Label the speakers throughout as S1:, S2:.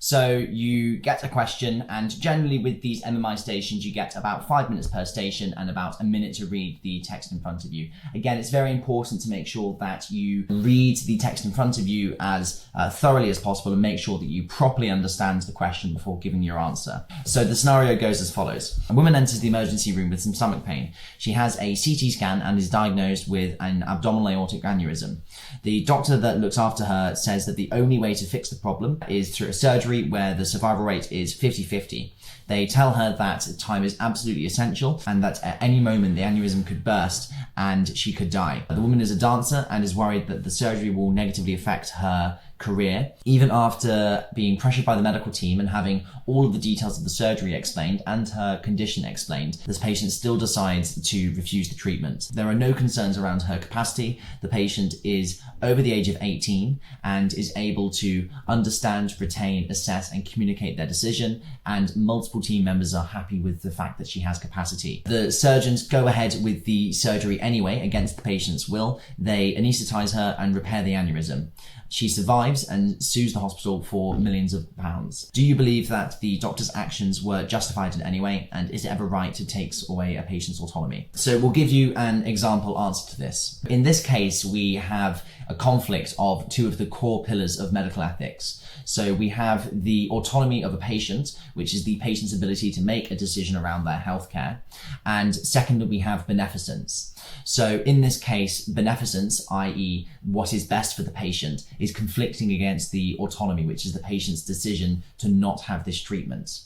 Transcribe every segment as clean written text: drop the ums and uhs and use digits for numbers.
S1: So you get a question, and generally with these MMI stations, you get about 5 minutes per station and about a minute to read the text in front of you. Again, it's very important to make sure that you read the text in front of you as thoroughly as possible and make sure that you properly understand the question before giving your answer. So the scenario goes as follows. A woman enters the emergency room with some stomach pain. She has a CT scan and is diagnosed with an abdominal aortic aneurysm. The doctor that looks after her says that the only way to fix the problem is through a surgery where the survival rate is 50-50. They tell her that time is absolutely essential and that at any moment the aneurysm could burst and she could die. The woman is a dancer and is worried that the surgery will negatively affect her career. Even after being pressured by the medical team and having all of the details of the surgery explained and her condition explained, this patient still decides to refuse the treatment. There are no concerns around her capacity. The patient is over the age of 18 and is able to understand, retain, assess, and communicate their decision, and multiple team members are happy with the fact that she has capacity. The surgeons go ahead with the surgery anyway against the patient's will. They anesthetize her and repair the aneurysm. She survives and sues the hospital for millions of pounds. Do you believe that the doctor's actions were justified in any way, and is it ever right to take away a patient's autonomy? So we'll give you an example answer to this. In this case, we have a conflict of two of the core pillars of medical ethics. So we have the autonomy of a patient, which is the patient's ability to make a decision around their healthcare. And secondly, we have beneficence. So in this case, beneficence, i.e. what is best for the patient, is conflicting against the autonomy, which is the patient's decision to not have this treatment.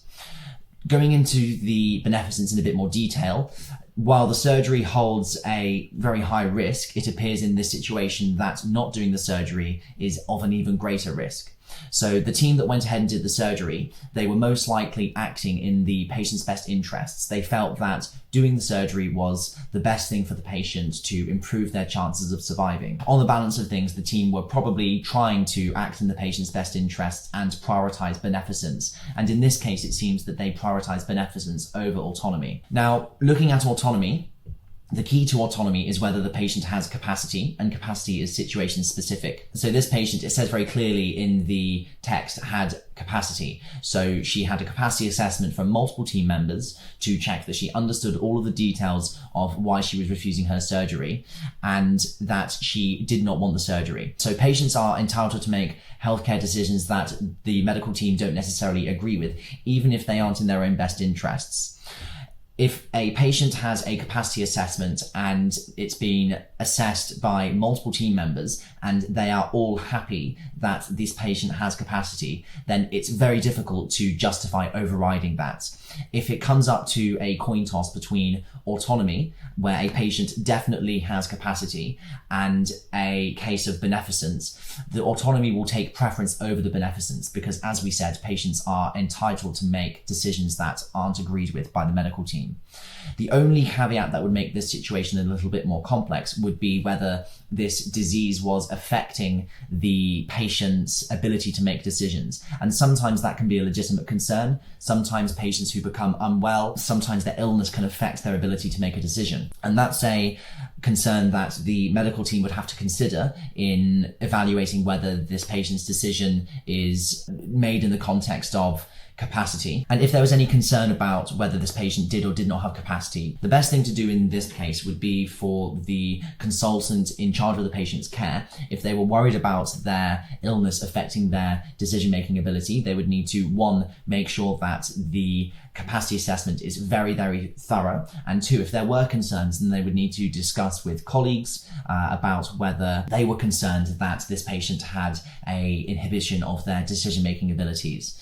S1: Going into the beneficence in a bit more detail, while the surgery holds a very high risk, it appears in this situation that not doing the surgery is of an even greater risk. So the team that went ahead and did the surgery, they were most likely acting in the patient's best interests. They felt that doing the surgery was the best thing for the patient to improve their chances of surviving. On the balance of things, the team were probably trying to act in the patient's best interests and prioritize beneficence. And in this case, it seems that they prioritize beneficence over autonomy. Now, looking at autonomy, the key to autonomy is whether the patient has capacity, and capacity is situation specific. So this patient, it says very clearly in the text, had capacity. So she had a capacity assessment from multiple team members to check that she understood all of the details of why she was refusing her surgery and that she did not want the surgery. So patients are entitled to make healthcare decisions that the medical team don't necessarily agree with, even if they aren't in their own best interests. If a patient has a capacity assessment and it's been assessed by multiple team members and they are all happy that this patient has capacity, then it's very difficult to justify overriding that. If it comes up to a coin toss between autonomy, where a patient definitely has capacity, and a case of beneficence, the autonomy will take preference over the beneficence because, as we said, patients are entitled to make decisions that aren't agreed with by the medical team. The only caveat that would make this situation a little bit more complex would be whether this disease was affecting the patient's ability to make decisions. And sometimes that can be a legitimate concern. Sometimes patients who become unwell, sometimes their illness can affect their ability to make a decision. And that's a concern that the medical team would have to consider in evaluating whether this patient's decision is made in the context of capacity. And if there was any concern about whether this patient did or did not have capacity, the best thing to do in this case would be for the consultant in charge of the patient's care, if they were worried about their illness affecting their decision-making ability, they would need to, one, make sure that the capacity assessment is very, very thorough, and two, if there were concerns, then they would need to discuss with colleagues about whether they were concerned that this patient had a inhibition of their decision-making abilities.